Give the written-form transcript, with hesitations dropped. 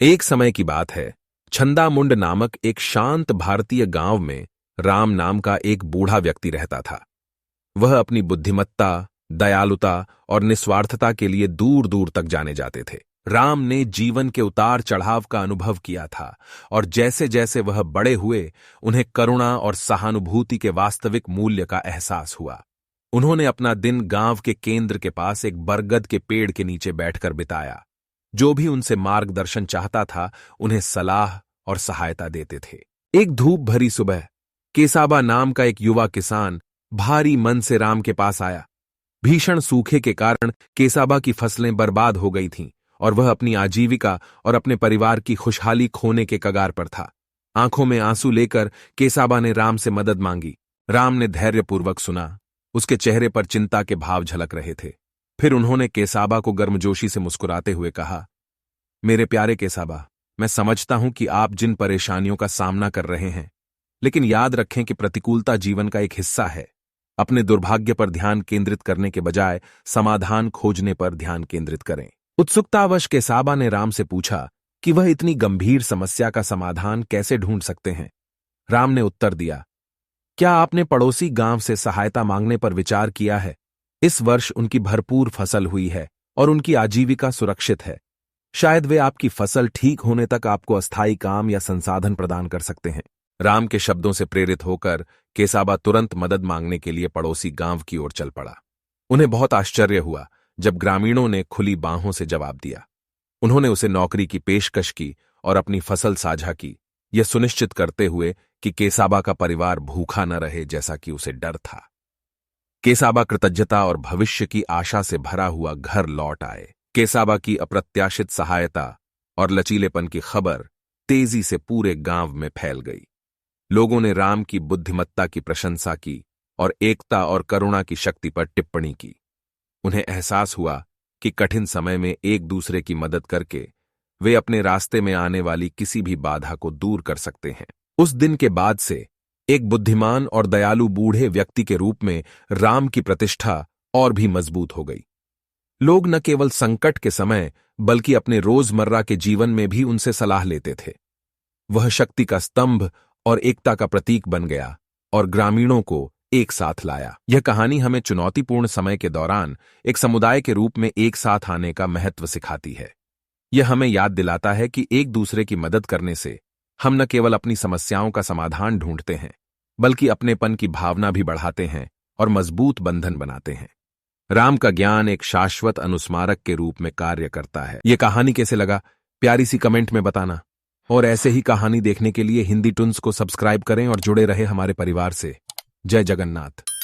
एक समय की बात है। छंदामुंड नामक एक शांत भारतीय गांव में राम नाम का एक बूढ़ा व्यक्ति रहता था। वह अपनी बुद्धिमत्ता, दयालुता और निस्वार्थता के लिए दूर दूर तक जाने जाते थे। राम ने जीवन के उतार चढ़ाव का अनुभव किया था और जैसे जैसे वह बड़े हुए उन्हें करुणा और सहानुभूति के वास्तविक मूल्य का एहसास हुआ। उन्होंने अपना दिन गांव के केंद्र के पास एक बरगद के पेड़ के नीचे बैठकर बिताया। जो भी उनसे मार्गदर्शन चाहता था उन्हें सलाह और सहायता देते थे। एक धूप भरी सुबह केसाबा नाम का एक युवा किसान भारी मन से राम के पास आया। भीषण सूखे के कारण केसाबा की फसलें बर्बाद हो गई थीं और वह अपनी आजीविका और अपने परिवार की खुशहाली खोने के कगार पर था। आंखों में आंसू लेकर केसाबा ने राम से मदद मांगी। राम ने धैर्यपूर्वक सुना। उसके चेहरे पर चिंता के भाव झलक रहे थे। फिर उन्होंने केसाबा को गर्मजोशी से मुस्कुराते हुए कहा, मेरे प्यारे केसाबा, मैं समझता हूं कि आप जिन परेशानियों का सामना कर रहे हैं, लेकिन याद रखें कि प्रतिकूलता जीवन का एक हिस्सा है। अपने दुर्भाग्य पर ध्यान केंद्रित करने के बजाय समाधान खोजने पर ध्यान केंद्रित करें। उत्सुकतावश केसाबा ने राम से पूछा कि वह इतनी गंभीर समस्या का समाधान कैसे ढूंढ सकते हैं। राम ने उत्तर दिया, क्या आपने पड़ोसी गांव से सहायता मांगने पर विचार किया है? इस वर्ष उनकी भरपूर फसल हुई है और उनकी आजीविका सुरक्षित है। शायद वे आपकी फसल ठीक होने तक आपको अस्थायी काम या संसाधन प्रदान कर सकते हैं। राम के शब्दों से प्रेरित होकर केसाबा तुरंत मदद मांगने के लिए पड़ोसी गांव की ओर चल पड़ा। उन्हें बहुत आश्चर्य हुआ जब ग्रामीणों ने खुली बाहों से जवाब दिया। उन्होंने उसे नौकरी की पेशकश की और अपनी फसल साझा की, यह सुनिश्चित करते हुए कि केसाबा का परिवार भूखा न रहे जैसा कि उसे डर था। केसाबा कृतज्ञता और भविष्य की आशा से भरा हुआ घर लौट आए। केसाबा की अप्रत्याशित सहायता और लचीलेपन की खबर तेजी से पूरे गांव में फैल गई। लोगों ने राम की बुद्धिमत्ता की प्रशंसा की और एकता और करुणा की शक्ति पर टिप्पणी की। उन्हें एहसास हुआ कि कठिन समय में एक दूसरे की मदद करके वे अपने रास्ते में आने वाली किसी भी बाधा को दूर कर सकते हैं। उस दिन के बाद से एक बुद्धिमान और दयालु बूढ़े व्यक्ति के रूप में राम की प्रतिष्ठा और भी मजबूत हो गई। लोग न केवल संकट के समय बल्कि अपने रोजमर्रा के जीवन में भी उनसे सलाह लेते थे। वह शक्ति का स्तंभ और एकता का प्रतीक बन गया और ग्रामीणों को एक साथ लाया। यह कहानी हमें चुनौतीपूर्ण समय के दौरान एक समुदाय के रूप में एक साथ आने का महत्व सिखाती है। यह हमें याद दिलाता है कि एक दूसरे की मदद करने से हम न केवल अपनी समस्याओं का समाधान ढूंढते हैं, बल्कि अपनेपन की भावना भी बढ़ाते हैं और मजबूत बंधन बनाते हैं। राम का ज्ञान एक शाश्वत अनुस्मारक के रूप में कार्य करता है। यह कहानी कैसे लगा, प्यारी सी कमेंट में बताना। और ऐसे ही कहानी देखने के लिए हिंदी टुन्स को सब्सक्राइब करें और जुड़े रहे हमारे परिवार से। जय जगन्नाथ।